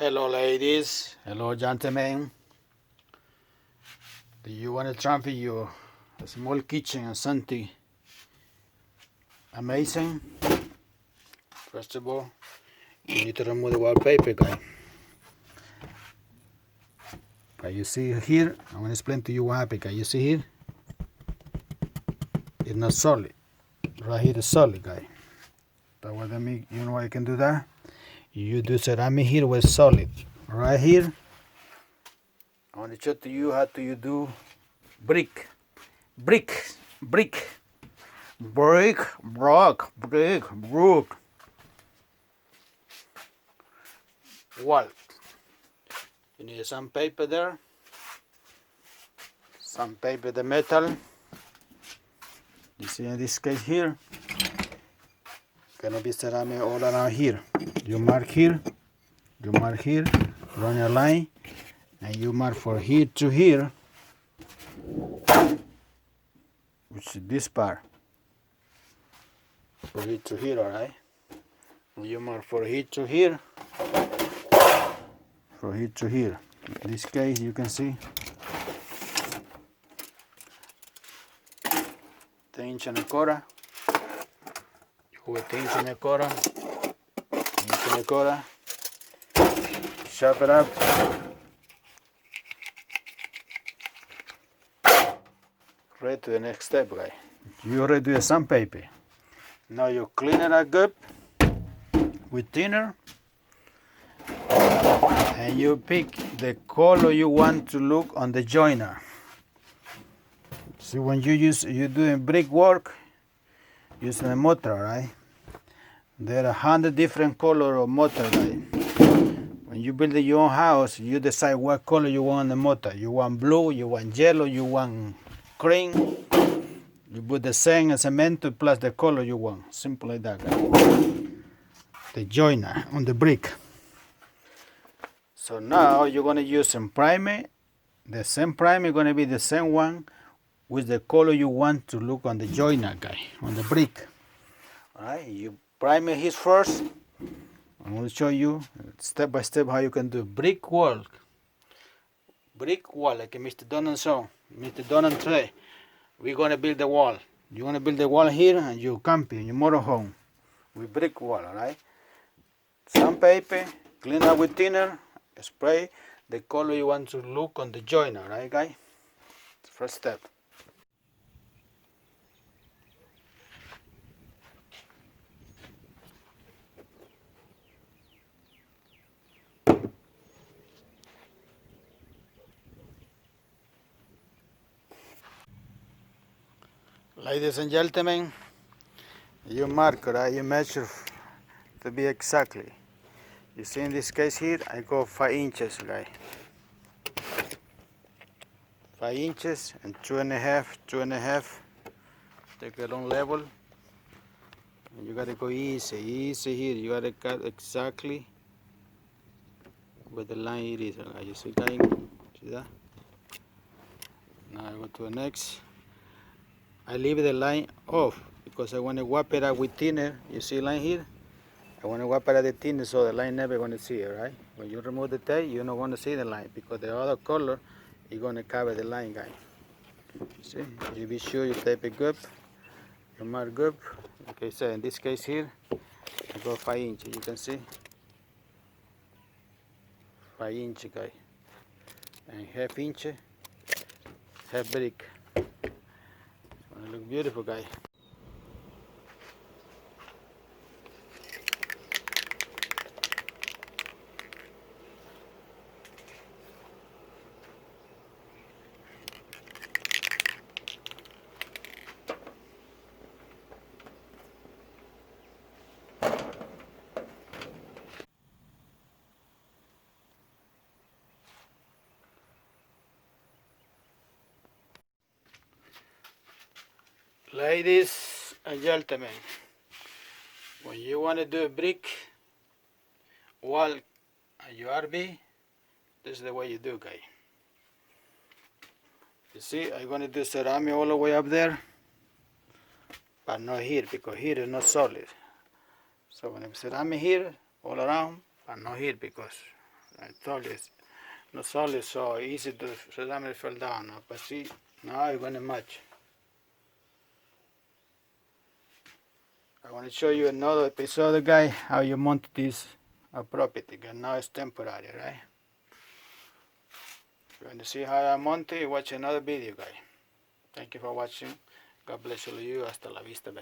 Hello ladies, hello gentlemen. Do you want to transfer your small kitchen and something amazing? First of all, you need to remove the wallpaper, guy. Okay, you see here, I want to explain to you what happened, guy. You see here, it's not solid. Right here is solid, guy. But what I mean, you know why I can do that? You do ceramic here with solid. Right here, I want to show to you how do you do brick, brick, brick. Brick, rock, brick, brook, wall. You need some paper there, some paper, the metal. You see in this case here, gonna be ceramic all around here. You mark here, run your line, and you mark for here to here, which is this part. For here to here, alright? You mark for here to here, from here to here. In this case, you can see 10 inch and a quarter. With 10 inch and a quarter, sharp it up. Ready to the next step, guy. You already do the sandpaper. Now you clean it up good with thinner, and you pick the color you want to look on the joiner. See, when you're doing brick work using a mortar, right? There are 100 different color of mortar, right? When you build your own house, you decide what color you want on the mortar. You want blue, you want yellow, you want cream. You put the sand and cement plus the color you want. Simple like that, guys. The joiner on the brick. So now you're going to use some primer. The same primer is going to be the same one with the color you want to look on the joiner, guy, on the brick. Alright, you primer his first. I'm going to show you step by step how you can do brick wall. Brick wall, like Mr. Donald saw. Mr. Donald say, we're going to build the wall. You want to build the wall here and you camping in your motorhome with brick wall, alright? Sandpaper, clean up with thinner, spray the color you want to look on the joiner, right, guy? First step. Ladies and gentlemen, you mark, right? You measure to be exactly. You see in this case here, I go 5 inches, right? 5 inches and 2.5. Take it on level. And you gotta go easy here. You gotta cut exactly where the line it is. Right? You see, guys? See that? Now I go to the next. I leave the line off because I want to wipe it out with thinner. You see line here? I want to wipe it out the thinner so the line never going to see it, right? When you remove the tape, you're not going to see the line because the other color is going to cover the line, guys. See? You be sure you tape it good. You mark good. Okay, so in this case here, I go 5 inches. You can see 5 inches, guys, and half inch, half brick. It look beautiful, guys. Ladies and gentlemen, when you want to do a brick wall at your RV, this is the way you do, guys. You see, I'm going to do ceramic all the way up there, but not here because here is not solid. So when I'm ceramic here all around, but not here because I told you, it's not solely so easy to sometimes fall down. But see, now it's gonna match. I want to show you another episode, guys, how you mount this property. Because now it's temporary, right? If you want to see how I mount it, watch another video, guys. Thank you for watching. God bless all of you. Hasta la vista, baby.